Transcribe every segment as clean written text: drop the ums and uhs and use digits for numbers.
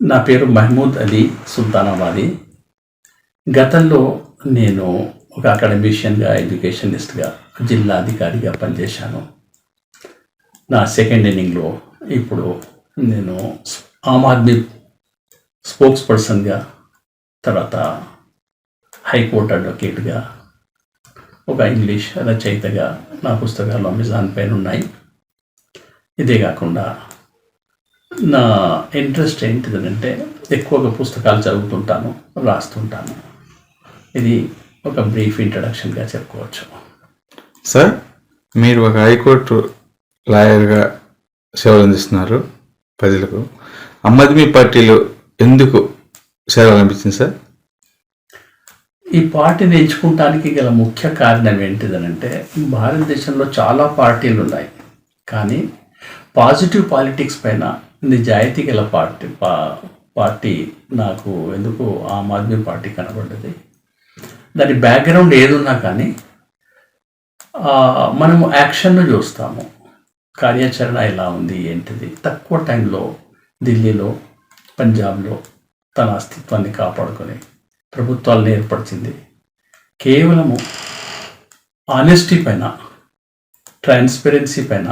నా పేరు మహమూద్ అలీ సుల్తానాబాది. గతంలో నేను ఒక అకాడమిషియన్గా, ఎడ్యుకేషనిస్ట్గా, జిల్లా అధికారిగా పనిచేశాను. నా సెకండ్ ఇన్నింగ్లో ఇప్పుడు నేను ఆమ్ ఆద్మీ స్పోక్స్ పర్సన్గా, తర్వాత హైకోర్టు అడ్వకేట్గా, ఒక ఇంగ్లీష్ రచయితగా నా పుస్తకాలు అమెజాన్ పైన ఉన్నాయి. ఇదే కాకుండా నా ఇంట్రెస్ట్ ఏంటిదంటే ఎక్కువగా పుస్తకాలు చదువుతుంటాను, రాస్తుంటాను. ఇది ఒక బ్రీఫ్ ఇంట్రడక్షన్గా చెప్పుకోవచ్చు. సార్, మీరు ఒక హైకోర్టు లాయర్గా సేవలు అందిస్తున్నారు ప్రజలకు. ఆమ్ ఆద్మీ పార్టీలో ఎందుకు సేవలు అనిపించింది సార్? ఈ పార్టీని ఎంచుకోవటానికి గల ముఖ్య కారణం ఏంటిదనంటే, భారతదేశంలో చాలా పార్టీలు ఉన్నాయి, కానీ పాజిటివ్ పాలిటిక్స్ పైన నిజాయితీ గల పార్టీ నాకు ఎందుకు ఆమ్ ఆద్మీ పార్టీ కనబడ్డది. దాని బ్యాక్గ్రౌండ్ ఏదున్నా కానీ మనము యాక్షన్ను చూస్తాము, కార్యాచరణ ఎలా ఉంది ఏంటిది. తక్కువ టైంలో ఢిల్లీలో, పంజాబ్లో తన అస్తిత్వాన్ని కాపాడుకొని ప్రభుత్వాలను ఏర్పరిచింది. కేవలము ఆనెస్టీ పైన, ట్రాన్స్పరెన్సీ పైన,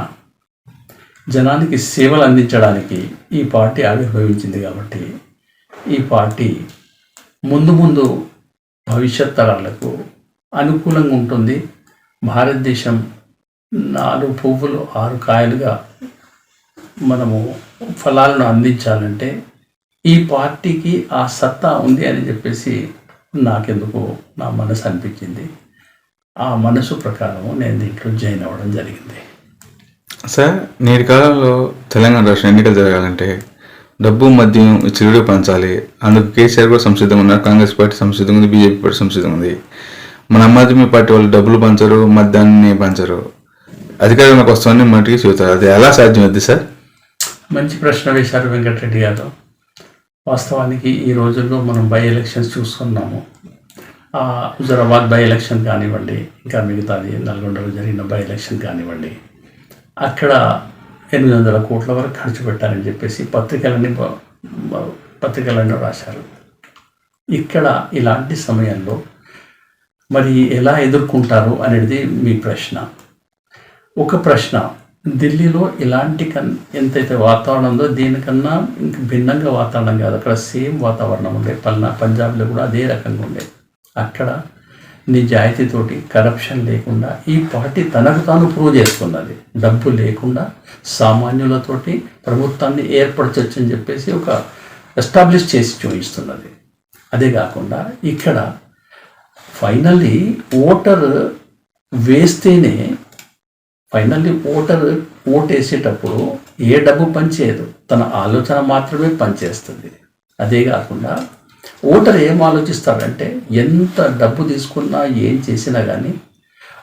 జనానికి సేవలు అందించడానికి ఈ పార్టీ ఆవిర్భవించింది. కాబట్టి ఈ పార్టీ ముందు ముందు భవిష్యత్ తరాలకు అనుకూలంగా ఉంటుంది. భారతదేశం 4 పువ్వులు 6 కాయలుగా మనము ఫలాలను అందించాలంటే ఈ పార్టీకి ఆ సత్తా ఉంది అని చెప్పేసి నాకెందుకు నా మనసు అనిపించింది. ఆ మనసు ప్రకారము నేను దీంట్లో జాయిన్ అవ్వడం జరిగింది. సార్, నేటి కాలంలో తెలంగాణ రాష్ట్రం ఎన్నికలు జరగాలంటే డబ్బు, మద్యం, చిరుడు పంచాలి. అందుకు కేసీఆర్ కూడా సంసిద్ధంగా ఉన్నారు, కాంగ్రెస్ పార్టీ సంసిద్ధంగా ఉంది, బీజేపీ పార్టీ సంసిద్ధంగా ఉంది. మన ఆమ్ ఆద్మీ పార్టీ వాళ్ళు డబ్బులు పంచరు, మద్యాన్ని పంచరు, అధికారంలోకి వస్తామని మట్టికి చెబుతారు. అది ఎలా సాధ్యమవుద్ది సార్? మంచి ప్రశ్న వేశారు వెంకటరెడ్డి గారు. వాస్తవానికి ఈ రోజుల్లో మనం బై ఎలక్షన్స్ చూస్తున్నాము. హుజరాబాద్ బై ఎలక్షన్ కానివ్వండి, ఇంకా మిగతాది నల్గొండలో జరిగిన బై ఎలక్షన్ కానివ్వండి, అక్కడ 800 కోట్ల వరకు ఖర్చు పెట్టారని చెప్పేసి పత్రికలన్నీ రాశారు. ఇక్కడ ఇలాంటి సమయంలో మరి ఎలా ఎదుర్కొంటారు అనేది మీ ప్రశ్న. ఒక ప్రశ్న, ఢిల్లీలో ఇలాంటి ఎంతైతే వాతావరణం ఉందో దీనికన్నా ఇంక భిన్నంగా వాతావరణం కాదు, అక్కడ సేమ్ వాతావరణం ఉండే. పంజాబ్లో కూడా అదే రకంగా ఉండే. అక్కడ నిజాయితీతోటి, కరప్షన్ లేకుండా ఈ పార్టీ తనకు తాను ప్రూవ్ చేసుకున్నది. డబ్బు లేకుండా సామాన్యులతోటి ప్రభుత్వాన్ని ఏర్పరచవచ్చు అని చెప్పేసి ఒక ఎస్టాబ్లిష్ చేసి చూపిస్తున్నది. అదే కాకుండా ఇక్కడ ఫైనల్లీ ఓటర్ వేస్తేనే, ఓటేసేటప్పుడు ఏ డబ్బు పనిచేయదు, తన ఆలోచన మాత్రమే పనిచేస్తుంది. అదే కాకుండా ఓటర్ ఏం ఆలోచిస్తాడంటే, ఎంత డబ్బు తీసుకున్నా ఏం చేసినా కానీ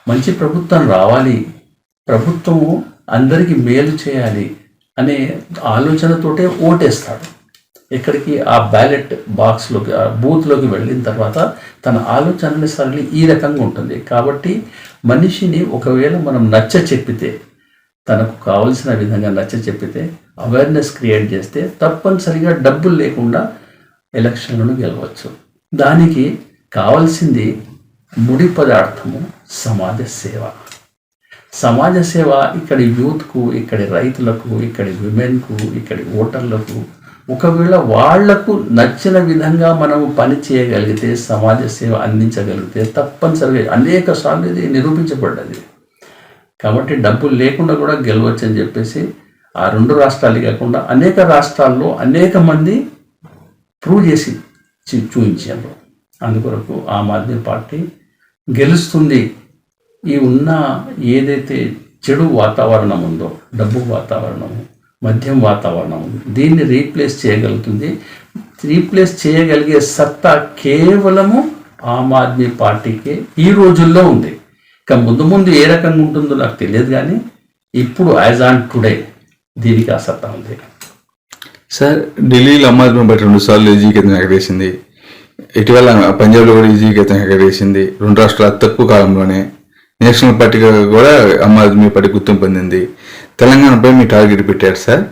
మంచి ప్రభుత్వం రావాలి, ప్రభుత్వము అందరికీ మేలు చేయాలి అనే ఆలోచనతోటే ఓటేస్తాడు. ఎక్కడికి ఆ బ్యాలెట్ బాక్స్లోకి, ఆ బూత్లోకి వెళ్ళిన తర్వాత తన ఆలోచనని సరళి ఈ రకంగా ఉంటుంది. కాబట్టి మనిషిని ఒకవేళ మనం నచ్చ చెప్పితే, తనకు కావలసిన విధంగా నచ్చ చెప్పితే, అవేర్నెస్ క్రియేట్ చేస్తే తప్పనిసరిగా డబ్బులు లేకుండా ఎలక్షన్లను గెలవచ్చు. దానికి కావాల్సింది ముడి పదార్థము సమాజ సేవ. సమాజ సేవ ఇక్కడి యూత్కు, ఇక్కడి రైతులకు, ఇక్కడి విమెన్కు, ఇక్కడి ఓటర్లకు ఒకవేళ వాళ్లకు నచ్చిన విధంగా మనము పని చేయగలిగితే, సమాజ సేవ అందించగలిగితే తప్పనిసరిగా అనేక సార్లు ఇది నిరూపించబడ్డది. కాబట్టి డబ్బులు లేకుండా కూడా గెలవచ్చు అని చెప్పేసి ఆ 2 రాష్ట్రాలు కాకుండా అనేక రాష్ట్రాల్లో అనేక మంది ప్రూవ్ చేసి చూపించారు. అందుకొరకు ఆమ్ ఆద్మీ పార్టీ గెలుస్తుంది. ఈ ఉన్న ఏదైతే చెడు వాతావరణం ఉందో, డబ్బు వాతావరణము, మద్యం వాతావరణం ఉంది, దీన్ని రీప్లేస్ చేయగలుగుతుంది. రీప్లేస్ చేయగలిగే సత్తా కేవలము ఆమ్ ఆద్మీ పార్టీకే ఈ రోజుల్లో ఉంది. ఇక ముందు ఏ రకంగా ఉంటుందో నాకు తెలియదు, కానీ ఇప్పుడు యాజ్ ఆన్ టుడే దీనికి ఆ సత్తా ఉంది. సార్, ఢిల్లీలో ఆమ్ ఆద్మీ పార్టీ 2 సార్లు ఈజీకేతం ఎగరేసింది. ఇటీవల పంజాబ్లో కూడా ఈజీకేతం ఎగరేసింది. 2 రాష్ట్రాలు అతి తక్కువ కాలంలోనే. నేషనల్ పార్టీగా కూడా ఆమ్ ఆద్మీ పార్టీ గుర్తింపు పొందింది. తెలంగాణపై మీ టార్గెట్ పెట్టారు సార్.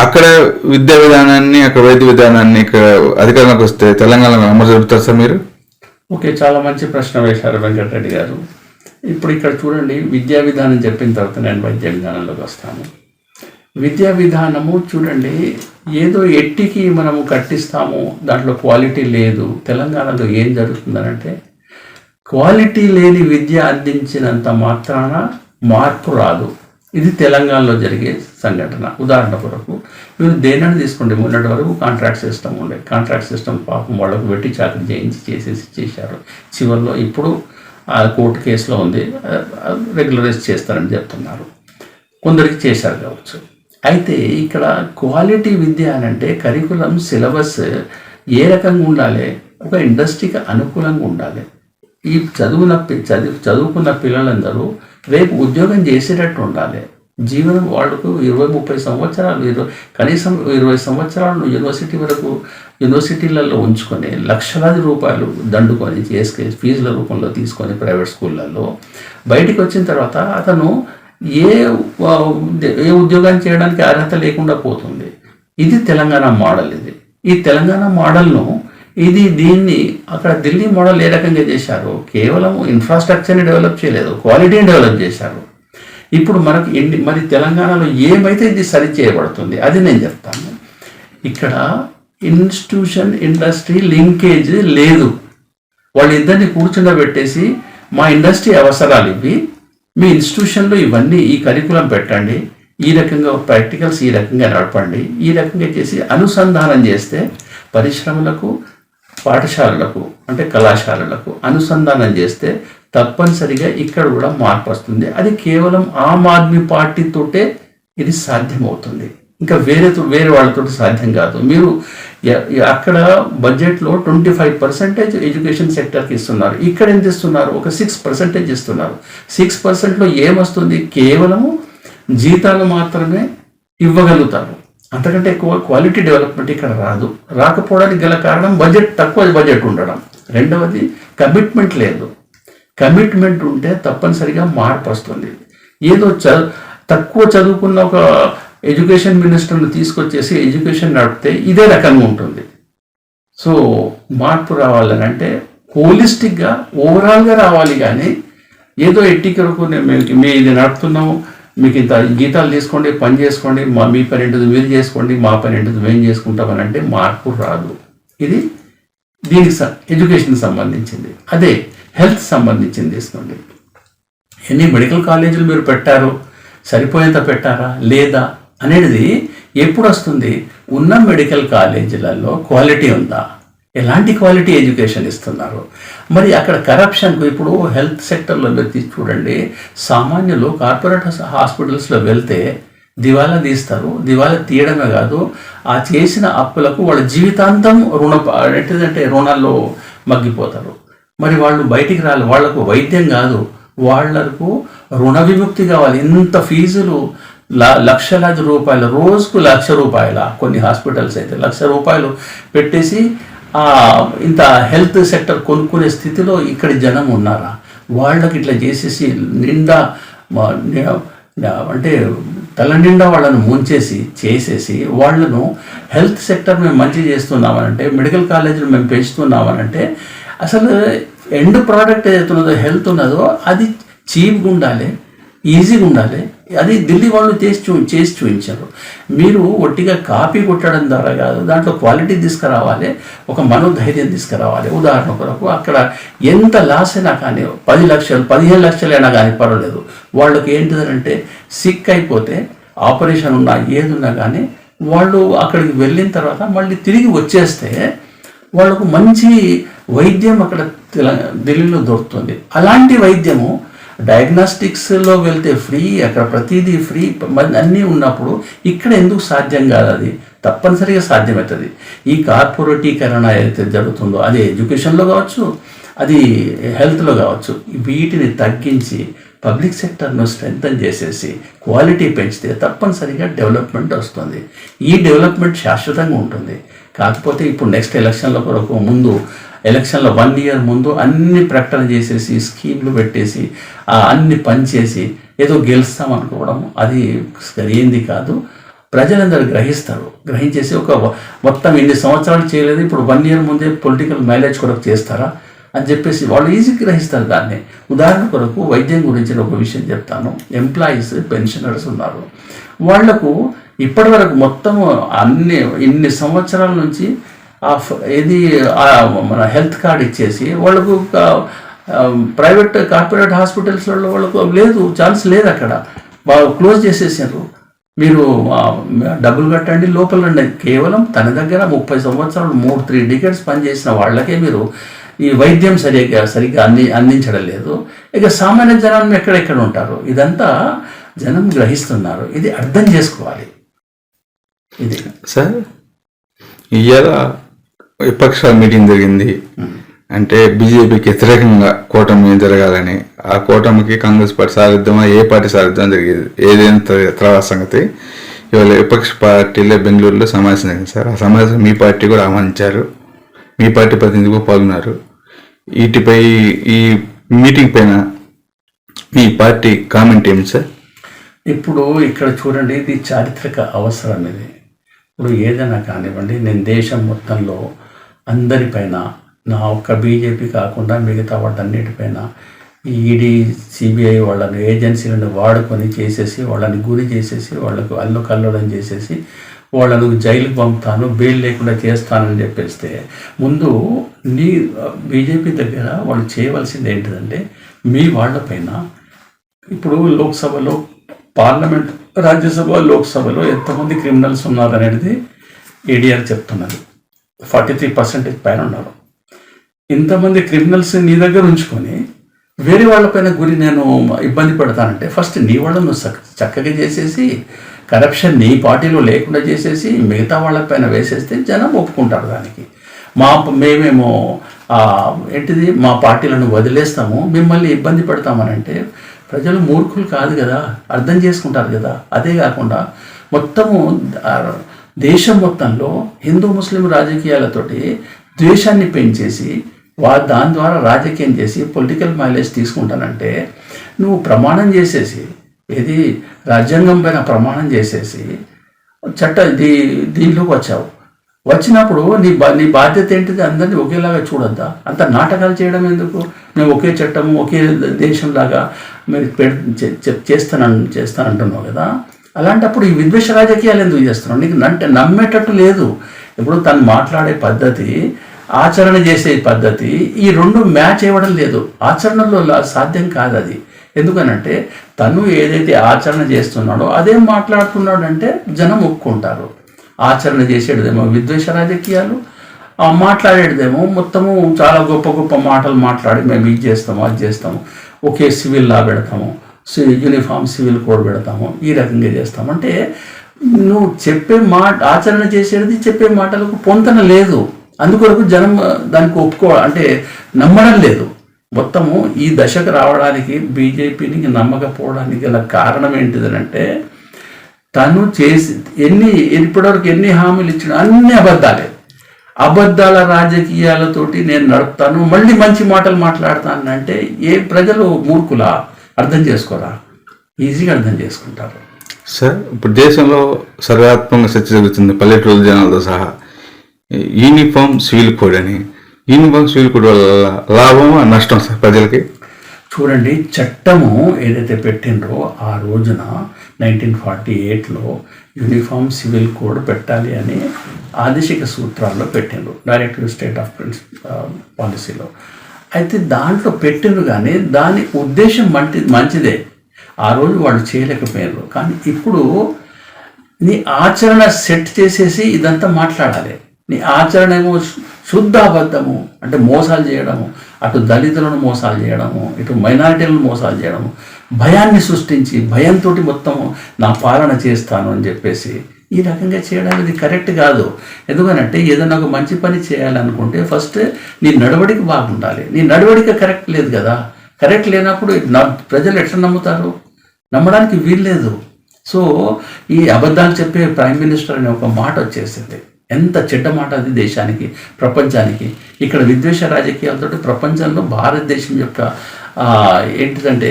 అక్కడ విద్యా విధానాన్ని, అక్కడ వైద్య విధానాన్ని ఇక్కడ అధికారంలోకి వస్తే తెలంగాణలో అమలు జరుపుతారు సార్ మీరు? ఓకే, చాలా మంచి ప్రశ్న వేశారు వెంకటరెడ్డి గారు. ఇప్పుడు ఇక్కడ చూడండి, విద్యా విధానం చెప్పిన తర్వాత నేను వైద్య విధానంలోకి వస్తాను. విద్యా విధానము చూడండి, ఏదో ఎట్టికి మనము కట్టిస్తాము, దాంట్లో క్వాలిటీ లేదు. తెలంగాణలో ఏం జరుగుతుందనంటే, క్వాలిటీ లేని విద్య అందించినంత మాత్రాన మార్పు రాదు. ఇది తెలంగాణలో జరిగే సంఘటన. ఉదాహరణ కొరకు మీరు దేనిని తీసుకోండి, మొన్నటి వరకు కాంట్రాక్ట్ సిస్టమ్ ఉండే. కాంట్రాక్ట్ సిస్టమ్ పాపం వాళ్ళకు వెట్టి చాకరీ చేశారు. చివరిలో ఇప్పుడు ఆ కోర్టు కేసులో ఉంది, రెగ్యులరైజ్ చేస్తారని చెప్తున్నారు. కొందరికి చేశారు కావచ్చు. అయితే ఇక్కడ క్వాలిటీ విద్య అని అంటే కరికులం, సిలబస్ ఏ రకంగా ఉండాలి, ఒక ఇండస్ట్రీకి అనుకూలంగా ఉండాలి. ఈ చదువుకున్న పిల్లలందరూ రేపు ఉద్యోగం చేసేటట్టు ఉండాలి. జీవనం వాళ్ళకు 20-30 సంవత్సరాలు, కనీసం 20 సంవత్సరాలు యూనివర్సిటీలలో ఉంచుకొని లక్షలాది రూపాయలు దండుకొని ఫీజుల రూపంలో తీసుకొని ప్రైవేట్ స్కూళ్ళల్లో బయటికి వచ్చిన తర్వాత అతను ఏ ఉద్యోగం చేయడానికి అర్హత లేకుండా పోతుంది. ఇది తెలంగాణ మోడల్. ఈ తెలంగాణ మోడల్ను దీన్ని అక్కడ ఢిల్లీ మోడల్ ఏ రకంగా చేశారు, కేవలం ఇన్ఫ్రాస్ట్రక్చర్ని డెవలప్ చేయలేదు, క్వాలిటీని డెవలప్ చేశారు. ఇప్పుడు మనకు మరి తెలంగాణలో ఏమైతే ఇది సరి చేయబడుతుంది అది నేను చెప్తాను. ఇక్కడ ఇన్స్టిట్యూషన్ ఇండస్ట్రీ లింకేజ్ లేదు. వాళ్ళిద్దరిని కూర్చుండబెట్టేసి మా ఇండస్ట్రీ అవసరాలు ఇవి, మీ ఇన్స్టిట్యూషన్లో ఇవన్నీ ఈ కరికులం పెట్టండి, ఈ రకంగా ప్రాక్టికల్స్ ఈ రకంగా నడపండి, ఈ రకంగా చేసి అనుసంధానం చేస్తే పరిశ్రమలకు, పాఠశాలలకు అంటే కళాశాలలకు అనుసంధానం చేస్తే తప్పనిసరిగా ఇక్కడ కూడా మార్పు వస్తుంది. అది కేవలం ఆమ్ ఆద్మీ పార్టీతోటే ఇది సాధ్యమవుతుంది. ఇంకా వేరే వాళ్ళతో సాధ్యం కాదు. మీరు అక్కడ బడ్జెట్లో 25% ఎడ్యుకేషన్ సెక్టర్కి ఇస్తున్నారు, ఇక్కడ ఎంత ఇస్తున్నారు, ఒక 6% ఇస్తున్నారు. 6%లో ఏమొస్తుంది, కేవలము జీతాలు మాత్రమే ఇవ్వగలుగుతారు. అంతకంటే ఎక్కువ క్వాలిటీ డెవలప్మెంట్ ఇక్కడ రాదు. రాకపోవడానికి గల కారణం తక్కువ బడ్జెట్ ఉండడం. రెండవది కమిట్మెంట్ లేదు. కమిట్మెంట్ ఉంటే తప్పనిసరిగా మార్పు వస్తుంది. ఏదో తక్కువ చదువుకున్న ఒక ఎడ్యుకేషన్ మినిస్టర్ను తీసుకొచ్చేసి ఎడ్యుకేషన్ నడిపితే ఇదే రకంగా ఉంటుంది. సో మార్పు రావాలని అంటే హోలిస్టిక్గా ఓవరాల్గా రావాలి. కానీ ఏదో ఎట్టికరకు మేము ఇది నడుపుతున్నాము, మీకు ఇంత జీతాలు తీసుకోండి, పని చేసుకోండి, మీ పని ఏంటది మీరు చేసుకోండి, మా పని ఏంటది మేము చేసుకుంటామని అంటే మార్పు రాదు. ఇది దీనికి ఎడ్యుకేషన్కి సంబంధించింది. అదే హెల్త్ సంబంధించింది తీసుకోండి. ఎన్ని మెడికల్ కాలేజీలు మీరు పెట్టారు, సరిపోయేంత పెట్టారా లేదా అనేది ఎప్పుడు వస్తుంది, ఉన్న మెడికల్ కాలేజీలలో క్వాలిటీ ఉందా, ఎలాంటి క్వాలిటీ ఎడ్యుకేషన్ ఇస్తున్నారు. మరి అక్కడ కరప్షన్కు ఇప్పుడు హెల్త్ సెక్టర్లో చూడండి, సామాన్యులు కార్పొరేట్ హాస్పిటల్స్లో వెళ్తే దివాలా తీస్తారు. దివాలా తీయడమే కాదు, ఆ చేసిన అప్పులకు వాళ్ళ జీవితాంతం రుణాల్లో మగ్గిపోతారు. మరి వాళ్ళు బయటికి రాలి, వాళ్లకు వైద్యం కాదు, వాళ్లకు రుణ విముక్తి కావాలి. ఇంత ఫీజులు లక్షలాది రూపాయలు, రోజుకు ₹1,00,000, కొన్ని హాస్పిటల్స్ అయితే ₹1,00,000 పెట్టేసి ఇంత హెల్త్ సెక్టర్ కొనుక్కునే స్థితిలో ఇక్కడ జనం ఉన్నారా? వాళ్ళకి ఇట్లా చేసేసి నిండా అంటే తల నిండా వాళ్ళను ముంచేసి చేసేసి వాళ్ళను హెల్త్ సెక్టర్ మేము మంచి చేస్తున్నామనంటే, మెడికల్ కాలేజీలు మేము పెంచుతున్నామనంటే, అసలు ఎండ్ ప్రోడక్ట్ ఏదైతున్నదో హెల్త్ ఉన్నదో అది చీప్గా ఉండాలి, ఈజీగా ఉండాలి. అది ఢిల్లీ వాళ్ళు చేసి చూపించారు. మీరు ఒట్టిగా కాపీ కొట్టడం ద్వారా కాదు, దాంట్లో క్వాలిటీ తీసుకురావాలి, ఒక మనోధైర్యం తీసుకురావాలి. ఉదాహరణ కొరకు అక్కడ ఎంత లాస్ అయినా కానీ 10 లక్షలు 15 లక్షలు అయినా కానీ పర్వాలేదు. వాళ్ళకి ఏంటిదంటే సిక్ అయిపోతే ఆపరేషన్ ఉన్నా ఏదున్నా కానీ వాళ్ళు అక్కడికి వెళ్ళిన తర్వాత మళ్ళీ తిరిగి వచ్చేస్తే వాళ్ళకు మంచి వైద్యం అక్కడ ఢిల్లీలో దొరుకుతుంది. అలాంటి వైద్యము డయాగ్నాస్టిక్స్లో వెళ్తే ఫ్రీ, అక్కడ ప్రతిదీ ఫ్రీ, అన్నీ ఉన్నప్పుడు ఇక్కడ ఎందుకు సాధ్యం కాదు? అది తప్పనిసరిగా సాధ్యమవుతుంది. ఈ కార్పొరేటీకరణ ఏదైతే జరుగుతుందో అది ఎడ్యుకేషన్లో కావచ్చు, అది హెల్త్లో కావచ్చు, వీటిని తగ్గించి పబ్లిక్ సెక్టర్ను స్ట్రెంథన్ చేసేసి క్వాలిటీ పెంచితే తప్పనిసరిగా డెవలప్మెంట్ వస్తుంది. ఈ డెవలప్మెంట్ శాశ్వతంగా ఉంటుంది. కాకపోతే ఇప్పుడు నెక్స్ట్ ఎలక్షన్ల కొరకు ముందు, ఎలక్షన్లో 1 year ముందు అన్ని ప్రకటన చేసేసి స్కీమ్లు పెట్టేసి అన్ని పనిచేసి ఏదో గెలుస్తాం అనుకోవడం అది సరైంది కాదు. ప్రజలందరూ గ్రహిస్తారు. గ్రహించేసి మొత్తం ఇన్ని సంవత్సరాలు చేయలేదు, ఇప్పుడు 1 year ముందే పొలిటికల్ మైలేజ్ కొరకు చేస్తారా అని చెప్పేసి వాళ్ళు ఈజీగా గ్రహిస్తారు దాన్ని. ఉదాహరణ కొరకు వైద్యం గురించి ఒక విషయం చెప్తాను. ఎంప్లాయీస్, పెన్షనర్స్ ఉన్నారు. వాళ్లకు ఇప్పటి వరకు మొత్తం ఇన్ని సంవత్సరాల నుంచి మన హెల్త్ కార్డ్ ఇచ్చేసి వాళ్ళకు ప్రైవేట్ కార్పొరేట్ హాస్పిటల్స్లో వాళ్ళకు లేదు, ఛాన్స్ లేదు. అక్కడ వాళ్ళు క్లోజ్ చేసేసారు. మీరు డబ్బులు కట్టండి, లోపల రండి. కేవలం తన దగ్గర 30 సంవత్సరాలు 3 decades పనిచేసిన వాళ్ళకే మీరు ఈ వైద్యం సరిగ్గా అందించడం లేదు. ఇక సామాన్య జనం ఎక్కడెక్కడ ఉంటారు? ఇదంతా జనం గ్రహిస్తున్నారు. ఇది అర్థం చేసుకోవాలి. ఇది సార్ ఇవాళ విపక్షాల మీటింగ్ జరిగింది. అంటే బీజేపీకి వ్యతిరేకంగా కూటమి జరగాలని, ఆ కూటమికి కాంగ్రెస్ పార్టీ సారథ్యమా ఏ పార్టీ సారథ్యం జరిగేది ఏదైనా తర్వాత సంగతి. ఇవాళ విపక్ష పార్టీలో బెంగళూరులో సమావేశం జరిగింది సార్. ఆ సమావేశం మీ పార్టీ కూడా ఆహ్వానించారు, మీ పార్టీ ప్రతినిధులు పాల్గొన్నారు. వీటిపై ఈ మీటింగ్ పైన మీ పార్టీ కామెంట్ ఏమి సార్? ఇప్పుడు ఇక్కడ చూడండి, ఇది చారిత్రక అవసరం. ఇది ఇప్పుడు ఏదైనా కానివ్వండి, నేను దేశం మొత్తంలో అందరిపైన, నా ఒక్క బీజేపీ కాకుండా మిగతా వాటన్నిటిపైన ఈడీ, సిబిఐ వాళ్ళని ఏజెన్సీలను వాడుకొని చేసేసి వాళ్ళని గురి చేసేసి వాళ్ళకు అల్లుకల్లోలం చేసేసి వాళ్ళను జైలుకు పంపుతాను, బెయిల్ లేకుండా చేస్తానని చెప్పేస్తే ముందు బీజేపీ దగ్గర వాళ్ళు చేయవలసింది ఏంటిదంటే, మీ వాళ్ళపైన ఇప్పుడు లోక్సభలో, పార్లమెంట్, రాజ్యసభ, లోక్సభలో ఎంతమంది క్రిమినల్స్ ఉన్నారనేది ఏడీఆర్ చెప్తున్నది. 43% పైన ఉన్నారు. ఇంతమంది క్రిమినల్స్ నీ దగ్గర ఉంచుకొని వేరే వాళ్ళపైన గురి నేను ఇబ్బంది పెడతానంటే, ఫస్ట్ నీ వాళ్ళను చక్కగా చేసేసి కరప్షన్ నీ పార్టీలో లేకుండా చేసేసి మిగతా వాళ్ళపైన వేసేస్తే జనం ఒప్పుకుంటారు దానికి. మేమేమో ఏంటిది మా పార్టీలను వదిలేస్తాము, మిమ్మల్ని ఇబ్బంది పెడతామనంటే ప్రజలు మూర్ఖులు కాదు కదా, అర్థం చేసుకుంటారు కదా. అదే కాకుండా మొత్తము దేశం మొత్తంలో హిందూ ముస్లిం రాజకీయాలతోటి ద్వేషాన్ని పెంచేసి దాని ద్వారా రాజకీయం చేసి పొలిటికల్ మైలేజ్ తీసుకుంటానంటే, నువ్వు ప్రమాణం చేసేసి ఏది రాజ్యాంగం పైన ప్రమాణం చేసేసి దీనిలోకి వచ్చావు. వచ్చినప్పుడు నీ బాధ్యత ఏంటిది? అందరినీ ఒకేలాగా చూడొద్దా? అంత నాటకాలు చేయడం ఎందుకు? మేము ఒకే చట్టము, ఒకే దేశంలాగా మీరు చేస్తానంటున్నావు కదా. అలాంటప్పుడు ఈ విద్వేష రాజకీయాలు ఎందుకు చేస్తున్నావు? నీకు నమ్మేటట్టు లేదు. ఇప్పుడు తను మాట్లాడే పద్ధతి, ఆచరణ చేసే పద్ధతి, ఈ రెండు మ్యాచ్ ఇవ్వడం లేదు. ఆచరణలో సాధ్యం కాదు అది. ఎందుకనంటే తను ఏదైతే ఆచరణ చేస్తున్నాడో అదే మాట్లాడుతున్నాడు అంటే జనం ఒప్పుకుంటారు. ఆచరణ చేసేటిదేమో విద్వేష రాజకీయాలు, మాట్లాడేటిదేమో మొత్తము చాలా గొప్ప గొప్ప మాటలు మాట్లాడి మేము ఇది చేస్తాము, అది చేస్తాము, ఒకే సివిల్ లా పెడతాము, యూనిఫామ్ సివిల్ కోడ్ పెడతాము, ఈ రకంగా చేస్తాము. అంటే నువ్వు చెప్పే ఆచరణ చేసేది చెప్పే మాటలకు పొంతన లేదు. అందుకొరకు జనం దానికి అంటే నమ్మడం లేదు. మొత్తము ఈ దశకు రావడానికి బీజేపీని నమ్మకపోవడానికి గల కారణం ఏంటిదనంటే, తను ఇప్పటివరకు ఎన్ని హామీలు ఇచ్చినా అన్ని అబద్ధాల రాజకీయాలతోటి నేను నడుపుతాను, మళ్ళీ మంచి మాటలు మాట్లాడతాను అంటే ప్రజలు మూర్ఖులా? అర్థం చేసుకోరా? ఈజీగా అర్థం చేసుకుంటారు. సార్, ఇప్పుడు దేశంలో సర్వాత్మకంగా చర్చ జరుగుతుంది పల్లెటూరు జనాలతో సహా. యూనిఫామ్ సివిల్ కోడ్ అని, యూనిఫామ్ సివిల్ కోడ్ వల్ల లాభమా నష్టం సార్ ప్రజలకి? చూడండి, చట్టము ఏదైతే పెట్టినరో ఆ రోజున 1948లో యూనిఫామ్ సివిల్ కోడ్ పెట్టాలి అని ఆదేశిక సూత్రాల్లో పెట్టినరు, డైరెక్టివ్ స్టేట్ ఆఫ్ పాలసీలో. అయితే దాంట్లో పెట్టినరు, కానీ దాని ఉద్దేశం మంచిదే. ఆ రోజు వాళ్ళు చేయలేకపోయారు. కానీ ఇప్పుడు నీ ఆచరణ సెట్ చేసేసి ఇదంతా మాట్లాడాలి. నీ ఆచరణ ఏమో శుద్ధ అబద్ధము, అంటే మోసాలు చేయడము, అటు దళితులను మోసాలు చేయడము, ఇటు మైనారిటీలను మోసాలు చేయడము, భయాన్ని సృష్టించి భయంతో మొత్తము నా పాలన చేస్తాను అని చెప్పేసి ఈ రకంగా చేయడం ఇది కరెక్ట్ కాదు. ఎందుకనంటే ఏదైనా ఒక మంచి పని చేయాలనుకుంటే ఫస్ట్ నీ నడవడిక బాగుండాలి. నీ నడవడిక కరెక్ట్ లేదు కదా. కరెక్ట్ లేనప్పుడు ప్రజలు ఎట్లా నమ్ముతారు? నమ్మడానికి వీల్లేదు. సో ఈ అబద్ధాలు చెప్పే ప్రైమ్ మినిస్టర్ అనే ఒక మాట వచ్చేసింది. ఎంత చెడ్డ మాట అది దేశానికి, ప్రపంచానికి. ఇక్కడ విద్వేష రాజకీయాలతో ప్రపంచంలో భారతదేశం యొక్క ఏంటిదంటే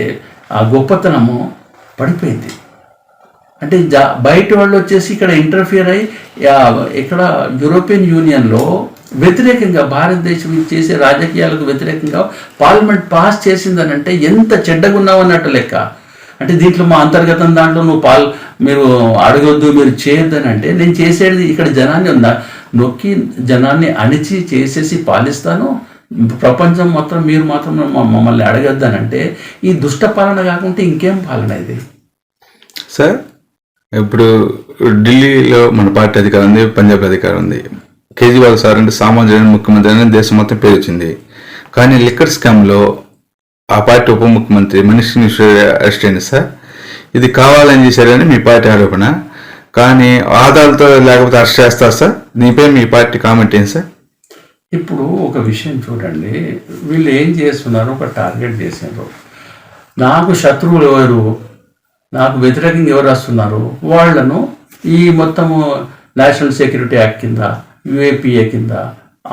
ఆ గొప్పతనము పడిపోయింది. అంటే బయట వాళ్ళు వచ్చేసి ఇక్కడ ఇంటర్ఫియర్ అయ్యి ఇక్కడ యూరోపియన్ యూనియన్లో వ్యతిరేకంగా భారతదేశం చేసే రాజకీయాలకు వ్యతిరేకంగా పార్లమెంట్ పాస్ చేసిందని అంటే ఎంత చెడ్డగా ఉన్నావన్నట్టు లెక్క. అంటే దీంట్లో మా అంతర్గతం దాంట్లో మీరు అడగొద్దు, మీరు చేయొద్దని అంటే నేను చేసేది ఇక్కడ జనాన్ని నొక్కి జనాన్ని అణిచి చేసేసి పాలిస్తాను, ప్రపంచం మొత్తం మీరు మాత్రం మమ్మల్ని అడగొద్దనంటే ఈ దుష్ట పాలన కాకుంటే ఇంకేం పాలన ఇది? సార్ ఇప్పుడు ఢిల్లీలో మన పార్టీ అధికారం ఉంది, పంజాబ్ అధికారం ఉంది. కేజ్రీవాల్ సార్ అంటే సామాన్యుడైన ముఖ్యమంత్రి అని దేశం మొత్తం పేరు వచ్చింది. కానీ లిక్కర్ స్కామ్లో ఆ పార్టీ ఉప ముఖ్యమంత్రి మనీష్ సిసోడియా అరెస్ట్ అయింది సార్. ఇది కావాలని చేశారని మీ పార్టీ ఆరోపణ. కానీ ఆధారాలతో లేకపోతే అరెస్ట్ చేస్తారు సార్. దీనిపై మీ పార్టీ కామెంట్ ఏంటి సార్? ఇప్పుడు ఒక విషయం చూడండి, వీళ్ళు ఏం చేస్తున్నారు, ఒక టార్గెట్ చేసినారు. నాకు శత్రువులు ఎవరు, నాకు వ్యతిరేకంగా ఎవరు వస్తున్నారు, వాళ్లను ఈ మొత్తము నేషనల్ సెక్యూరిటీ యాక్ట్ కింద, యుఏపిఏ కింద,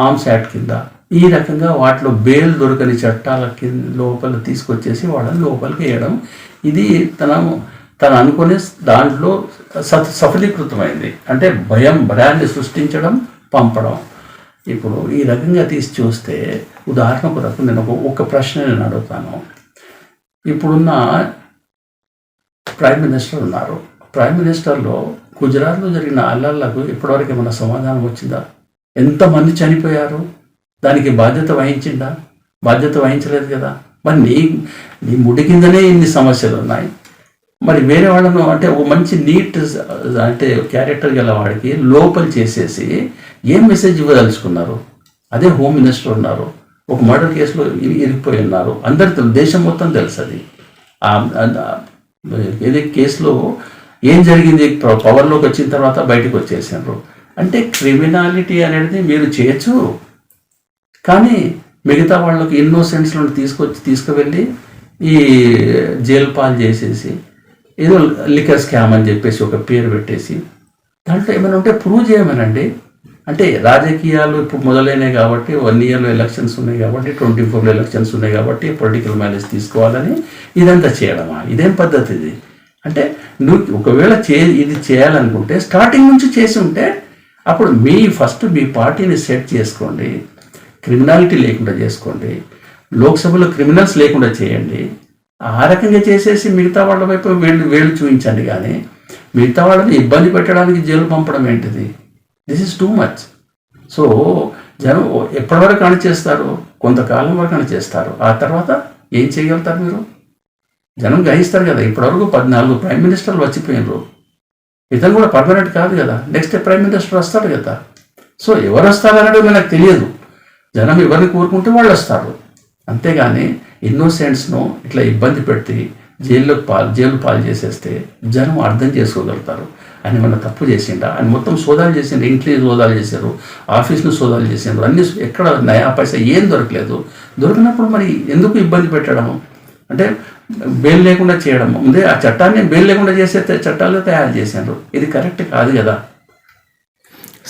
ఆర్మ్స్ యాక్ట్ కింద ఈ రకంగా వాటిలో బెయిల్ దొరకని చట్టాల కింద లోపల తీసుకొచ్చేసి వాళ్ళని లోపలికి వేయడం, ఇది తను అనుకునే దాంట్లో సఫలీకృతమైంది. అంటే భయాన్ని సృష్టించడం, పంపడం. ఇప్పుడు ఈ రకంగా తీసి చూస్తే ఉదాహరణ కొరకు నేను ఒక ప్రశ్న నేను అడుగుతాను. ఇప్పుడున్న ప్రైమ్ మినిస్టర్ ఉన్నారు. ప్రైమ్ మినిస్టర్లో గుజరాత్లో జరిగిన అల్లర్లకు ఇప్పటివరకు ఏమైనా సమాధానం వచ్చిందా? ఎంతమంది చనిపోయారు? దానికి బాధ్యత వహించిందా? బాధ్యత వహించలేదు కదా. మరి నీ ముడి కిందనే ఇన్ని సమస్యలు ఉన్నాయి. మరి వేరే వాళ్ళను అంటే ఒక మంచి నీట్ అంటే క్యారెక్టర్ గల వాడికి లోపల చేసేసి ఏం మెసేజ్ ఇవ్వదలుచుకున్నారు? అదే హోమ్ మినిస్టర్ ఉన్నారు, ఒక మర్డర్ కేసులో ఇరిగిపోయి ఉన్నారు. అందరికీ దేశం మొత్తం తెలుసు అది. ఏదే కేసులో ఏం జరిగింది, పవర్లోకి వచ్చిన తర్వాత బయటకు వచ్చేసారు. అంటే క్రిమినాలిటీ అనేది మీరు చేయొచ్చు, కానీ మిగతా వాళ్ళకి ఇన్నోసెంట్స్లను తీసుకువెళ్ళి ఈ జైలు పాలు చేసేసి ఏదో లిక్కర్ స్కామ్ అని చెప్పేసి ఒక పేరు పెట్టేసి దాంట్లో ఏమైనా ఉంటే ప్రూవ్ చేయమనండి. అంటే రాజకీయాలు ఇప్పుడు మొదలైనాయి కాబట్టి 1 yearలో ఎలక్షన్స్ ఉన్నాయి కాబట్టి 24లో ఎలక్షన్స్ ఉన్నాయి కాబట్టి పొలిటికల్ మైలేజ్ తీసుకోవాలని ఇదంతా చేయడమా? ఇదేం పద్ధతి ఇది? అంటే నువ్వు ఒకవేళ ఇది చేయాలనుకుంటే స్టార్టింగ్ నుంచి చేసి ఉంటే అప్పుడు ఫస్ట్ మీ పార్టీని సెట్ చేసుకోండి, క్రిమినాలిటీ లేకుండా చేసుకోండి, లోక్సభలో క్రిమినల్స్ లేకుండా చేయండి. ఆ రకంగా చేసేసి మిగతా వాళ్ళ వైపు వేళ్ళు చూపించండి. కానీ మిగతా వాళ్ళని ఇబ్బంది పెట్టడానికి జైలు పంపడం ఏంటిది? This is too much. So జనం ఎప్పటివరకు అణిచేస్తారు? కొంతకాలం వరకు అణిచేస్తారు. ఆ తర్వాత ఏం చేయగలుగుతారు మీరు? జనం గ్రహిస్తారు కదా. ఇప్పటివరకు 14 ప్రైమ్ మినిస్టర్లు వచ్చిపోయినారు. ఇతను కూడా పర్మనెంట్ కాదు కదా, నెక్స్ట్ ప్రైమ్ మినిస్టర్ వస్తాడు కదా. సో ఎవరు వస్తారనేది మనకు తెలియదు. జనం ఎవరిని కోరుకుంటే వాళ్ళు వస్తారు. అంతేగాని ఇన్నోసెంట్స్ను ఇట్లా ఇబ్బంది పెట్టి జైలు పాలు చేసేస్తే జనం అర్థం చేసుకోగలుగుతారు. ఆయన ఏమన్నా తప్పు చేసిండా? ఆయన మొత్తం సోదాలు చేసిండు, ఇంట్లో సోదాలు చేశారు, ఆఫీస్ను సోదాలు చేసిండ్రు, అన్ని ఎక్కడ నయా పైసా ఏం దొరకలేదు. దొరికినప్పుడు మరి ఎందుకు ఇబ్బంది పెట్టడము? అంటే బెయిల్ లేకుండా చేయడం, ముందే ఆ చట్టాన్ని బెయిల్ లేకుండా చేసే చట్టాలు తయారు చేశారు. ఇది కరెక్ట్ కాదు కదా.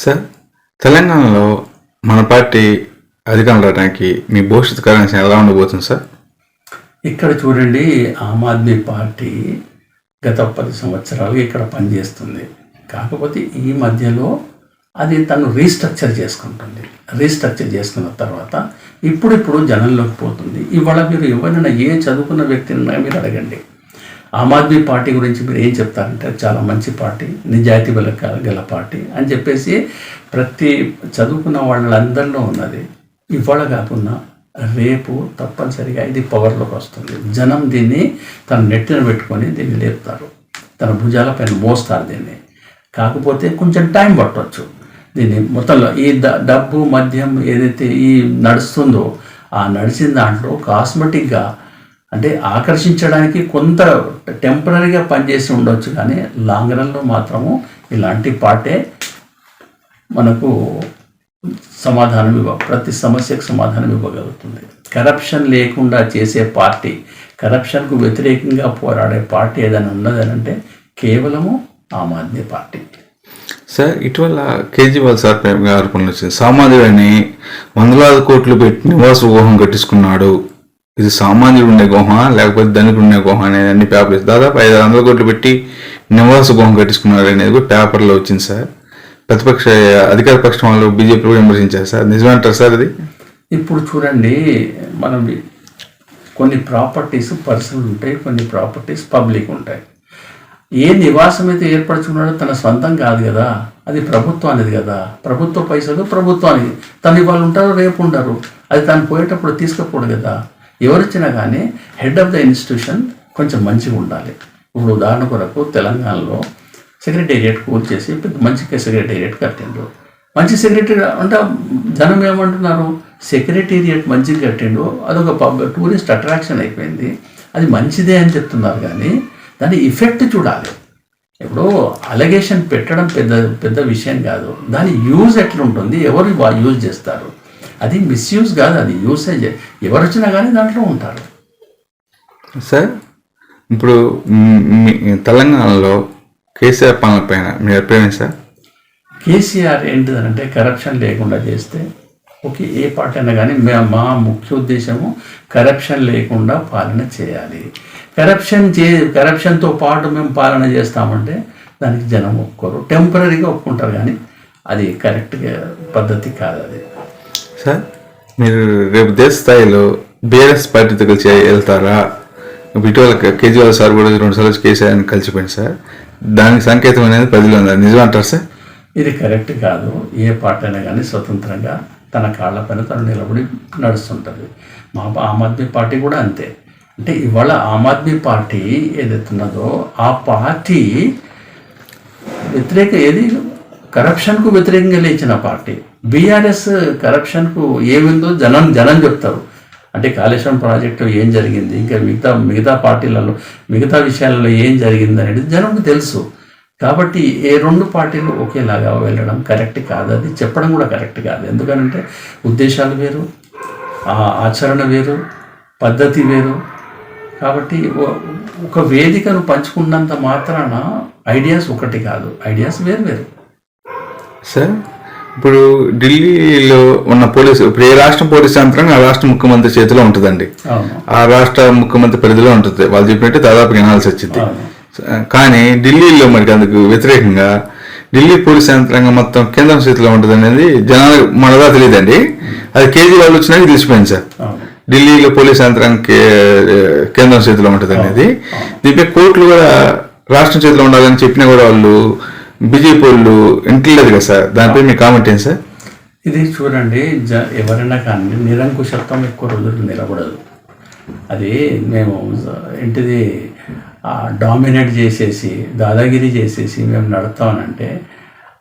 సార్ తెలంగాణలో మన పార్టీ అధికారం రావడానికి మీ భవిష్యత్ కార్యాచరణ ఎలా ఉండబోతుంది సార్? ఇక్కడ చూడండి, ఆమ్ ఆద్మీ పార్టీ గత 10 సంవత్సరాలు ఇక్కడ పనిచేస్తుంది. కాకపోతే ఈ మధ్యలో అది తను రీస్ట్రక్చర్ చేసుకుంటుంది. రీస్ట్రక్చర్ చేసుకున్న తర్వాత ఇప్పుడు జనంలోకి పోతుంది. ఇవాళ మీరు ఎవరైనా చదువుకున్న వ్యక్తిని మీరు అడగండి, ఆమ్ ఆద్మీ పార్టీ గురించి మీరు ఏం చెప్తారంటే చాలా మంచి పార్టీ, నిజాయితీ గల పార్టీ అని చెప్పేసి ప్రతి చదువుకున్న వాళ్ళందరిలో ఉన్నది. ఇవాళ కాకుండా రేపు తప్పనిసరిగా ఇది పవర్లోకి వస్తుంది. జనం దీన్ని తన నెట్టిన పెట్టుకొని దీన్ని లేపుతారు, తన భుజాల పైన మోస్తారు దీన్ని. కాకపోతే కొంచెం టైం పట్టవచ్చు. దీన్ని మొత్తంలో ఈ డబ్బు మద్యం ఏదైతే ఈ నడుస్తుందో ఆ నడిచిన దాంట్లో కాస్మెటిక్గా అంటే ఆకర్షించడానికి కొంత టెంపరీగా పనిచేసి ఉండొచ్చు, కానీ లాంగ్ రన్లో మాత్రము ఇలాంటి పార్టీ మనకు ప్రతి సమస్యకు సమాధానం ఇవ్వగలుగుతుంది. కరప్షన్ లేకుండా చేసే పార్టీ, కరప్షన్కు వ్యతిరేకంగా పోరాడే పార్టీ ఏదైనా ఉన్నదనంటే కేవలము ఆమ్ ఆద్మీ పార్టీ. సార్ ఇటీవల కేజ్రీవాల్ సార్ ఆరోపణలు వచ్చింది, సామాన్యుడిని 100,000 కోట్లు పెట్టి నివాస ఊహం కట్టించుకున్నాడు ఇది సామాన్యుడు ఉండే గుహ లేకపోతే ధనికుడు ఉండే గుహ అనేది అన్ని పేపర్లు దాదాపు 500 కోట్లు పెట్టి నివాస గుహం కట్టించుకున్నారు అనేది కూడా పేపర్లో వచ్చింది సార్. ప్రతిపక్ష అధికార పక్షం వాళ్ళు బీజేపీ కూడా విమర్శించారు సార్. నిజమంటారు సార్ అది? ఇప్పుడు చూడండి, మనం కొన్ని ప్రాపర్టీస్ పర్సనల్ ఉంటాయి, కొన్ని ప్రాపర్టీస్ పబ్లిక్ ఉంటాయి. ఏ నివాసం అయితే ఏర్పరచుకున్నాడో తన సొంతం కాదు కదా, అది ప్రభుత్వానికి కదా. ప్రభుత్వ పైసలు ప్రభుత్వానికి, తను ఇవాళ ఉంటారు రేపు ఉండరు, అది తను పోయేటప్పుడు తీసుకపోడు కదా. ఎవరిచ్చినా కానీ హెడ్ ఆఫ్ ద ఇన్స్టిట్యూషన్ కొంచెం మంచిగా ఉండాలి. ఇప్పుడు ఉదాహరణ కొరకు తెలంగాణలో సెక్రటేరియట్ కూల్చేసి పెద్ద మంచి సెక్రటేరియట్ కట్టిండు. మంచి సెక్రటేరియట్ అంటే జనం ఏమంటున్నారు, సెక్రటేరియట్ మంచిగా కట్టిండు, అదొక టూరిస్ట్ అట్రాక్షన్ అయిపోయింది, అది మంచిదే అని చెప్తున్నారు. కానీ దాని ఇఫెక్ట్ చూడాలి. ఇప్పుడు అలగేషన్ పెట్టడం పెద్ద విషయం కాదు, దాని యూజ్ ఎట్లా ఉంటుంది, ఎవరు యూజ్ చేస్తారు, అది మిస్యూజ్ కాదు, అది యూసేజ్. ఎవరు వచ్చినా కానీ దాంట్లో ఉంటారు. సార్ ఇప్పుడు తెలంగాణలో కేసీఆర్ పాలన పైన మీ అభిప్రాయం సార్? కేసీఆర్ ఏంటిదనంటే కరప్షన్ లేకుండా చేస్తే ఓకే, ఏ పార్టీ అయినా కానీ మా ముఖ్య ఉద్దేశము కరప్షన్ లేకుండా పాలన చేయాలి. కరప్షన్తో పాటు మేము పాలన చేస్తామంటే దానికి జనం ఒప్పుకోరు, టెంపరీగా ఒప్పుకుంటారు, కానీ అది కరెక్ట్గా పద్ధతి కాదు అది. సార్ మీరు రేపు దేశ స్థాయిలో బీఆర్ఎస్ పార్టీతో కలిసి వెళ్తారా? ఇటీవల కేజ్రీవాల్ సార్ కూడా 2 సార్లు కేసీఆర్ని కలిసిపోయింది సార్, దానికి సంకేతం అనేది ప్రజలు ఉన్నారు, నిజం అంటారు సార్? ఇది కరెక్ట్ కాదు. ఏ పార్టీ అయినా కానీ స్వతంత్రంగా తన కాళ్ళపైన తను నిలబడి నడుస్తుంటుంది. మా ఆమ్ ఆద్మీ పార్టీ కూడా అంతే. అంటే ఇవాళ ఆమ్ ఆద్మీ పార్టీ ఏదైతున్నదో ఆ పార్టీ ఏది కరప్షన్కు వ్యతిరేకంగా లేచిన పార్టీ. బీఆర్ఎస్ కరప్షన్కు ఏమిందో జనం చెప్తారు. అంటే కాళేశ్వరం ప్రాజెక్టు ఏం జరిగింది, ఇంకా మిగతా పార్టీలలో మిగతా విషయాలలో ఏం జరిగింది అనేది జనంకు తెలుసు. కాబట్టి ఏ 2 పార్టీలు ఒకేలాగా వెళ్ళడం కరెక్ట్ కాదు, అది చెప్పడం కూడా కరెక్ట్ కాదు. ఎందుకనంటే ఉద్దేశాలు వేరు, ఆచరణ వేరు, పద్ధతి వేరు. కాబట్టి ఒక వేదికను పంచుకున్నంత మాత్రాన ఐడియాస్ ఒకటి కాదు, ఐడియాస్ వేరు. సార్ ఇప్పుడు ఢిల్లీలో ఉన్న పోలీసు, ఇప్పుడు ఏ రాష్ట్రం పోలీసు యంత్రాంగం ఆ రాష్ట్ర ముఖ్యమంత్రి చేతిలో ఉంటుందండి. ఆ రాష్ట్ర ముఖ్యమంత్రి పరిధిలో ఉంటుంది, వాళ్ళు చెప్పినట్టు దాదాపు వినాల్సి వచ్చింది. కానీ ఢిల్లీలో మరి అందుకు వ్యతిరేకంగా ఢిల్లీ పోలీస్ యంత్రాంగం మొత్తం కేంద్రం చేతిలో ఉంటుంది అనేది జనాలకు మనగా తెలియదండి. అది కేజ్రీవాల్ వచ్చినాక తెలిసిపోయింది సార్. ఢిల్లీలో పోలీస్ యంత్రాంగం కేంద్రం చేతిలో ఉంటుంది అనేది. దీనిపై కోర్టులు కూడా రాష్ట్రం చేతిలో ఉండాలని చెప్పినా కూడా వాళ్ళు బీజేపీ వాళ్ళు ఇంట్లేదు కదా సార్, దానిపై మీ కామెంట్ ఏంటి సార్? ఇది చూడండి, ఎవరైనా కానీ నిరంకుశత్వం ఎక్కువ రోజులు నిలబడదు. అది మేము ఏంటిది డామినేట్ చేసేసి దాదాగిరి చేసేసి మేము నడుస్తామనంటే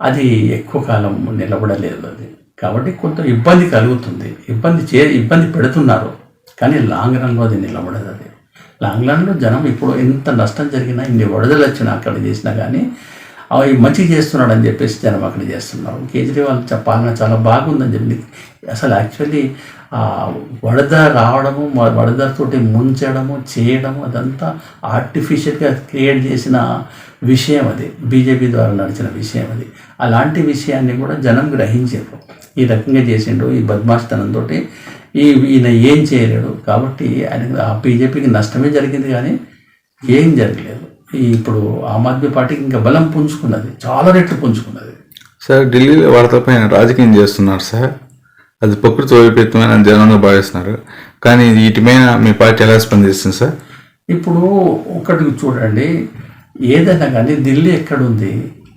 అది ఎక్కువ కాలం నిలబడలేదు అది. కాబట్టి కొంత ఇబ్బంది కలుగుతుంది, ఇబ్బంది పెడుతున్నారు, కానీ లాంగ్ రన్లో అది నిలబడదు. అది లాంగ్ రన్లో జనం ఇప్పుడు ఎంత నష్టం జరిగినా, ఇన్ని వరదలు వచ్చినా అక్కడ చేసినా కానీ అవి మంచిగా చేస్తున్నాడు అని చెప్పేసి జనం అక్కడ చేస్తున్నారు. కేజ్రీవాల్ పాలన చాలా బాగుందని చెప్పి అసలు యాక్చువల్లీ వరద రావడము, వరదతోటి ముంచడము చేయడము అదంతా ఆర్టిఫిషియల్గా క్రియేట్ చేసిన విషయం, అది బీజేపీ ద్వారా నడిచిన విషయం. అది అలాంటి విషయాన్ని కూడా జనం గ్రహించారు. ఈ రకంగా చేసిండు, ఈ బద్మాష్టనంతో ఈయన ఏం చేయలేడు. కాబట్టి ఆయన బీజేపీకి నష్టమే జరిగింది, కానీ ఏం జరగలేదు. ఇప్పుడు ఆమ్ ఆద్మీ పార్టీకి ఇంకా బలం పుంజుకున్నది, చాలా రెట్లు పుంజుకున్నది. సార్ ఢిల్లీలో వార్తలపైన రాజకీయం చేస్తున్నారు సార్, అది ప్రకృతి వైపరీత్యమైన జనంలో భావిస్తున్నారు, కానీ వీటిపైన మీ పార్టీ ఎలా స్పందిస్తుంది సార్? ఇప్పుడు ఒకటి చూడండి, ఏదైనా కానీ ఢిల్లీ ఎక్కడుంది,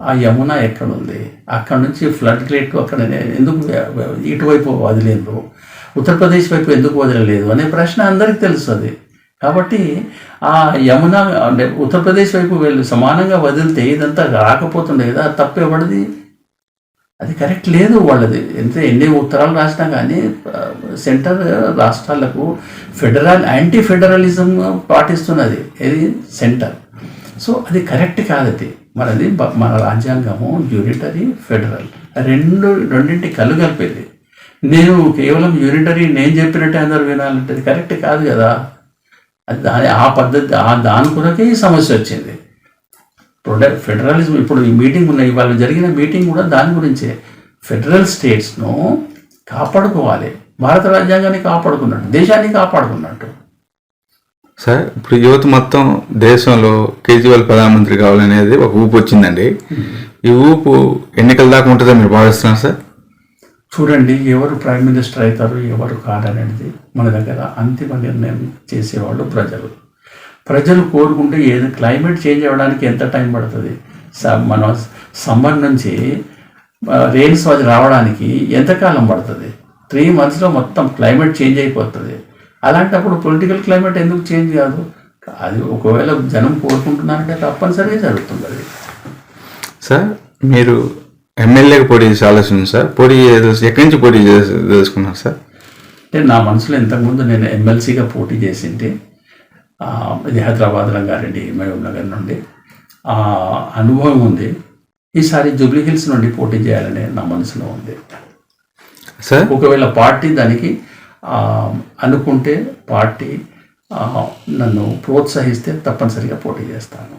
ఆ యమున ఎక్కడుంది, అక్కడ నుంచి ఫ్లడ్ గేట్ అక్కడ ఎందుకు ఇటువైపు వదిలేదు, ఉత్తరప్రదేశ్ వైపు ఎందుకు వదలలేదు అనే ప్రశ్న అందరికీ తెలుస్తుంది. కాబట్టి ఆ యమున అంటే ఉత్తరప్రదేశ్ వైపు వెళ్ళి సమానంగా వదిలితే ఇదంతా రాకపోతుండే కదా, తప్పేపడది, అది కరెక్ట్ లేదు వాళ్ళది. ఎన్ని ఉత్తరాలు రాసినా కానీ సెంటర్ రాష్ట్రాలకు యాంటీ ఫెడరలిజం పాటిస్తున్నది ఏది సెంటర్. సో అది కరెక్ట్ కాదు. అది మన రాజ్యాంగము యూనిటరీ ఫెడరల్ రెండింటి కలిపేది. నేను కేవలం యూనిటరీ నేను చెప్పినట్టే అందరూ వినాలంటే అది కరెక్ట్ కాదు కదా. అది ఆ పద్ధతి దాని కొరకే ఈ సమస్య వచ్చింది. ఫెడరలిజం ఇప్పుడు ఈ మీటింగ్ ఉన్న ఇవాళ జరిగిన మీటింగ్ కూడా దాని గురించే. ఫెడరల్ స్టేట్స్ను కాపాడుకోవాలి, భారత రాజ్యాంగాన్ని కాపాడుకున్నట్టు, దేశాన్ని కాపాడుకున్నట్టు. సార్ ఇప్పుడు యువత మొత్తం దేశంలో కేజ్రీవాల్ ప్రధానమంత్రి కావాలనేది ఒక ఊపు వచ్చిందండి. ఈ ఊపు ఎన్నికల దాకా ఉంటుందో మీరు భావిస్తున్నారు సార్? చూడండి, ఎవరు ప్రైమ్ మినిస్టర్ అవుతారు, ఎవరు కాదనేది మన దగ్గర అంతిమ నిర్ణయం చేసేవాళ్ళు ప్రజలు. ప్రజలు కోరుకుంటే ఏది క్లైమేట్ చేంజ్ అవ్వడానికి ఎంత టైం పడుతుంది? మన సమ్మర్ నుంచి రెయిన్స్ రావడానికి ఎంతకాలం పడుతుంది? 3 monthsలో మొత్తం క్లైమేట్ చేంజ్ అయిపోతుంది. అలాంటప్పుడు పొలిటికల్ క్లైమేట్ ఎందుకు చేంజ్ కాదు? అది ఒకవేళ జనం కోరుకుంటున్నారంటే తప్పనిసరిగా జరుగుతుంది అది. సార్ మీరు ఎమ్మెల్యేకి పోటీ చేసే ఆలోచన సార్? పోటీ ఎక్కడి నుంచి పోటీ చేసుకున్నారు సార్? అంటే నా మనసులో ఇంతకుముందు నేను ఎమ్మెల్సీగా పోటీ చేసింటే ఇది హైదరాబాద్ రంగారెడ్డి మహబూబ్ నగర్ నుండి అనుభవం ఉంది. ఈసారి జూబ్లీ హిల్స్ నుండి పోటీ చేయాలని నా మనసులో ఉంది సార్. ఒకవేళ పార్టీ దానికి అనుకుంటే, పార్టీ నన్ను ప్రోత్సహిస్తే తప్పనిసరిగా పోటీ చేస్తాను.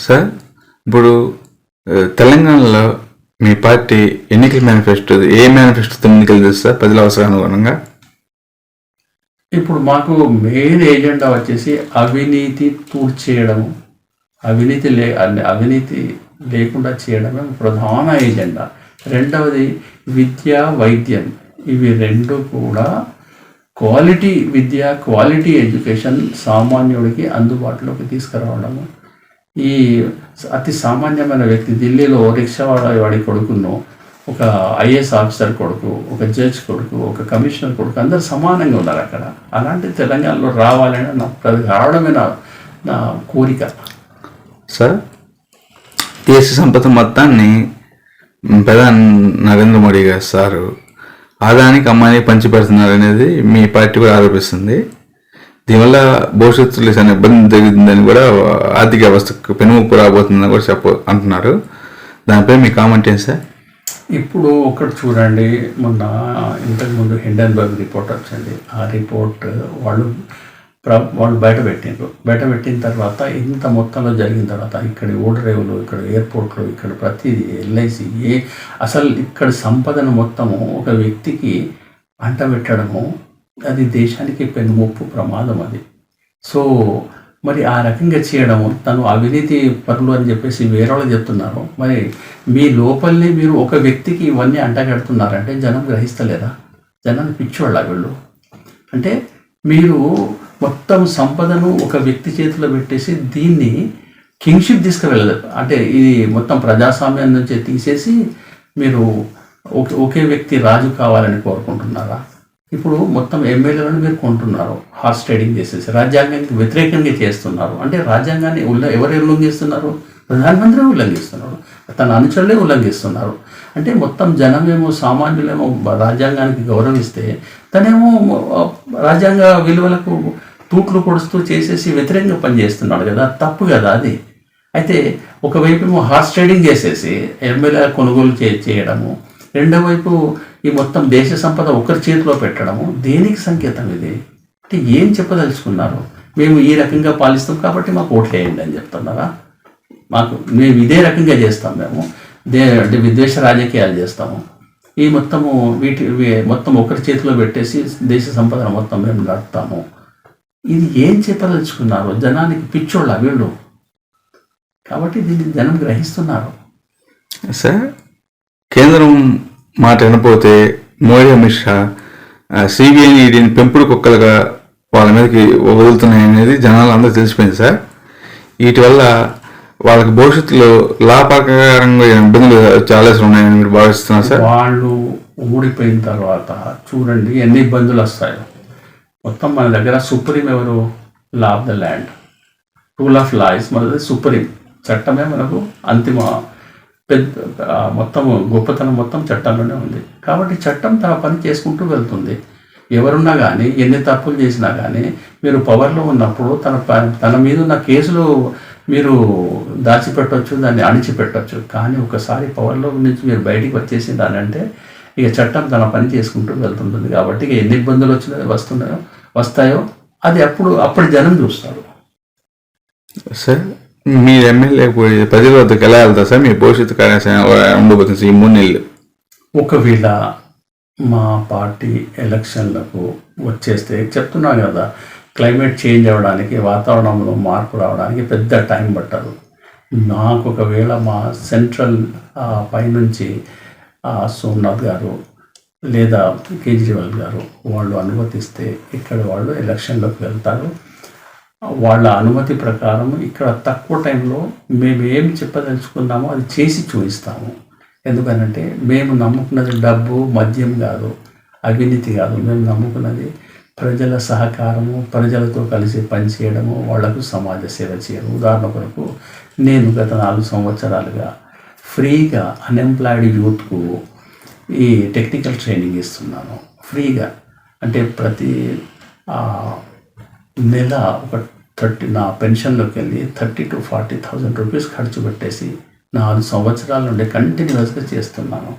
సార్ ఇప్పుడు తెలంగాణలో మీ పార్టీ ఎన్నికల మేనిఫెస్టో ఏ మేనిఫెస్టోతో ఎన్నికలు చేస్తారు ప్రజల అవసరానుగుణంగా? ఇప్పుడు మాకు మెయిన్ ఏజెండా వచ్చేసి అవినీతి పూడ్చేయడము, అవినీతి లేకుండా చేయడమే ప్రధాన ఏజెండా. రెండవది విద్య, వైద్యం, ఇవి రెండు కూడా క్వాలిటీ విద్య, క్వాలిటీ ఎడ్యుకేషన్ సామాన్యుడికి అందుబాటులోకి తీసుకురావడము. ఈ అతి సామాన్యమైన వ్యక్తి ఢిల్లీలో రిక్షా వాడి కొడుకును, ఒక ఐఏఎస్ ఆఫీసర్ కొడుకు, ఒక జడ్జ్ కొడుకు, ఒక కమిషనర్ కొడుకు అందరు సమానంగా ఉన్నారు అక్కడ. అలాంటి తెలంగాణలో రావాలని రావడమే నా కోరిక. సార్ దేశ సంపద మొత్తాన్ని ప్రధాని నరేంద్ర మోడీ గారు సారు ఆదానికి అమ్మాయిని పంచిపెడుతున్నారు అనేది మీ పార్టీ కూడా ఆరోపిస్తుంది. దీనివల్ల భవిష్యత్తులో చాలా ఇబ్బంది జరుగుతుందని కూడా, ఆర్థిక వ్యవస్థకు పెనుముప్పు రాబోతుందని కూడా అంటున్నారు. దానిపై మీ కామెంట్ ఏంటి సార్? ఇప్పుడు ఒకటి చూడండి, మొన్న ఇంతకుముందు హిండెన్బర్గ్ రిపోర్ట్ వచ్చింది. ఆ రిపోర్ట్ వాళ్ళు బయటపెట్టిన తర్వాత ఇంత మొత్తంలో జరిగిన తర్వాత ఇక్కడ ఓడరేవులు, ఇక్కడ ఎయిర్పోర్ట్లు, ఇక్కడ ప్రతిదీ ఎల్ఐసి, అసలు ఇక్కడ సంపదను మొత్తము ఒక వ్యక్తికి అంటబెట్టడము, అది దేశానికి పెనుముప్పు, ప్రమాదం అది. సో మరి ఆ రకంగా చేయడము, తను అవినీతి పరులు అని చెప్పేసి వేరే వాళ్ళు చెప్తున్నారు. మరి మీ లోపలనే మీరు ఒక వ్యక్తికి ఇవన్నీ అంటగడుతున్నారంటే జనం గ్రహిస్తలేదా? జనాన్ని పిచ్చివాళ్ళ వీళ్ళు. అంటే మీరు మొత్తం సంపదను ఒక వ్యక్తి చేతిలో పెట్టేసి దీన్ని కింగ్షిప్ తీసుకువెళ్ళలేదు. అంటే ఇది మొత్తం ప్రజాస్వామ్యం నుంచి తీసేసి మీరు ఒకే వ్యక్తి రాజు కావాలని కోరుకుంటున్నారా? ఇప్పుడు మొత్తం ఎమ్మెల్యేలను మీరు కొంటున్నారు, హార్స్ ట్రేడింగ్ చేసేసి రాజ్యాంగానికి వ్యతిరేకంగా చేస్తున్నారు. అంటే రాజ్యాంగాన్ని ఎవరు ఉల్లంఘిస్తున్నారు? ప్రధానమంత్రి ఉల్లంఘిస్తున్నారు, తన అనుచరులే ఉల్లంఘిస్తున్నారు. అంటే మొత్తం జనమేమో, సామాన్యులేమో రాజ్యాంగానికి గౌరవిస్తే తనేమో రాజ్యాంగ విలువలకు తూట్లు పొడుస్తూ చేసేసి వ్యతిరేకంగా పనిచేస్తున్నాడు కదా, తప్పు కదా అది. అయితే ఒకవైపు ఏమో హార్స్ ట్రేడింగ్ చేసేసి ఎమ్మెల్యే కొనుగోలు చేయడము, రెండో వైపు ఈ మొత్తం దేశ సంపద ఒకరి చేతిలో పెట్టడము, దేనికి సంకేతం ఇది? అంటే ఏం చెప్పదలుచుకున్నారు? మేము ఈ రకంగా పాలిస్తాం కాబట్టి మాకు ఓట్లు వేయండి అని చెప్తున్నారా? మేము ఇదే రకంగా చేస్తాం, మేము అంటే విద్వేష రాజకీయాలు చేస్తాము, ఈ మొత్తము మొత్తం ఒకరి చేతిలో పెట్టేసి దేశ సంపదను మొత్తం మేము నడుపుతాము. ఇది ఏం చెప్పదలుచుకున్నారు? జనానికి పిచ్చోళ్ళ వీళ్ళు. కాబట్టి దీన్ని జనం గ్రహిస్తున్నారు. సార్ కేంద్రం మాట వినపోతే మోడీ, అమిత్ షా సిబిఐని, ఈడీని పెంపుడు కుక్కలుగా వాళ్ళ మీదకి వదులుతున్నాయి అనేది జనాలు అందరూ తెలిసిపోయింది సార్. వీటి వల్ల వాళ్ళకి భవిష్యత్తులో లాభకరంగా ఇబ్బందులు చాలా ఉన్నాయని మీరు భావిస్తున్నారు సార్? వాళ్ళు ఊడిపోయిన తర్వాత చూడండి ఎన్ని ఇబ్బందులు వస్తాయో. మొత్తం మన దగ్గర సుప్రీం ఎవరు? Law of the land, rule of law is మనది సుప్రీం. చట్టమే మనకు అంతిమ మొత్తం గొప్పతనం మొత్తం చట్టంలోనే ఉంది. కాబట్టి చట్టం తన పని చేసుకుంటూ వెళ్తుంది. ఎవరున్నా కానీ, ఎన్ని తప్పులు చేసినా కానీ, మీరు పవర్లో ఉన్నప్పుడు తన మీద ఉన్న కేసులు మీరు దాచిపెట్టవచ్చు, దాన్ని అణిచిపెట్టవచ్చు. కానీ ఒకసారి పవర్లో నుంచి మీరు బయటికి వచ్చేసిందానంటే ఇక చట్టం తన పని చేసుకుంటూ వెళ్తుంటుంది. కాబట్టి ఇక ఎన్ని ఇబ్బందులు వస్తాయో అది అప్పుడు జనం చూస్తారు. సార్ మీరు ఎమ్మెల్యే ప్రజల వద్దకు ఎలా వెళ్తారు సార్? మీ భవిష్యత్తు కార్యాచరణ ఉండబోతుంది ఈ 3 నెలలు. ఒకవేళ మా పార్టీ ఎలక్షన్లకు వచ్చేస్తే చెప్తున్నాను కదా, క్లైమేట్ చేంజ్ అవ్వడానికి, వాతావరణంలో మార్పు రావడానికి పెద్ద టైం పట్టదు. నాకు ఒకవేళ మా సెంట్రల్ పైనుంచి సోమనాథ్ గారు లేదా కేజ్రీవాల్ గారు వాళ్ళు అనుమతిస్తే ఇక్కడ వాళ్ళు ఎలక్షన్లోకి వెళ్తారు. వాళ్ళ అనుమతి ప్రకారం ఇక్కడ తక్కువ టైంలో మేము ఏం చెప్పదలుచుకున్నామో అది చేసి చూపిస్తాము. ఎందుకనంటే మేము నమ్ముకున్నది డబ్బు, మద్యం కాదు, అవినీతి కాదు. మేము నమ్ముకున్నది ప్రజల సహకారము, ప్రజలతో కలిసి పనిచేయడము, వాళ్లకు సమాజ సేవ చేయడం. ఉదాహరణ కొరకు నేను గత 4 సంవత్సరాలుగా ఫ్రీగా అన్ఎంప్లాయిడ్ యూత్కు ఈ టెక్నికల్ ట్రైనింగ్ ఇస్తున్నాను ఫ్రీగా. అంటే ప్రతి నెల ఒక నా పెన్షన్లోకి వెళ్ళి 30,000 to 40,000 రూపీస్ ఖర్చు పెట్టేసి 4 సంవత్సరాల నుండి కంటిన్యూస్గా చేస్తున్నాను.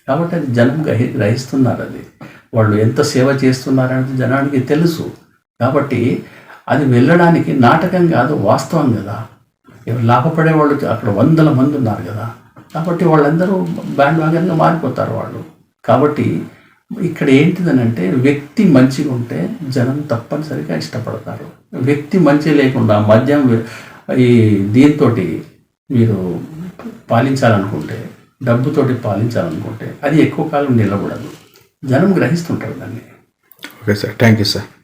కాబట్టి అది జనం గ్రహిస్తున్నారు. అది వాళ్ళు ఎంత సేవ చేస్తున్నారనేది జనానికి తెలుసు. కాబట్టి అది వెళ్ళడానికి నాటకం కాదు, వాస్తవం కదా. లాభపడే వాళ్ళు అక్కడ 100 మంది ఉన్నారు కదా. కాబట్టి వాళ్ళందరూ బ్యాండ్ వాగన్గా మారిపోతారు వాళ్ళు. కాబట్టి ఇక్కడ ఏంటిదనంటే వ్యక్తి మంచిగా ఉంటే జనం తప్పనిసరిగా ఇష్టపడతారు. వ్యక్తి మంచి లేకుండా మద్యం ఈ దీంతో మీరు పాలించాలనుకుంటే, డబ్బుతోటి పాలించాలనుకుంటే అది ఎక్కువ కాలం నిలబడదు. జనం గ్రహిస్తుంటారు దాన్ని. Okay sir, thank you sir.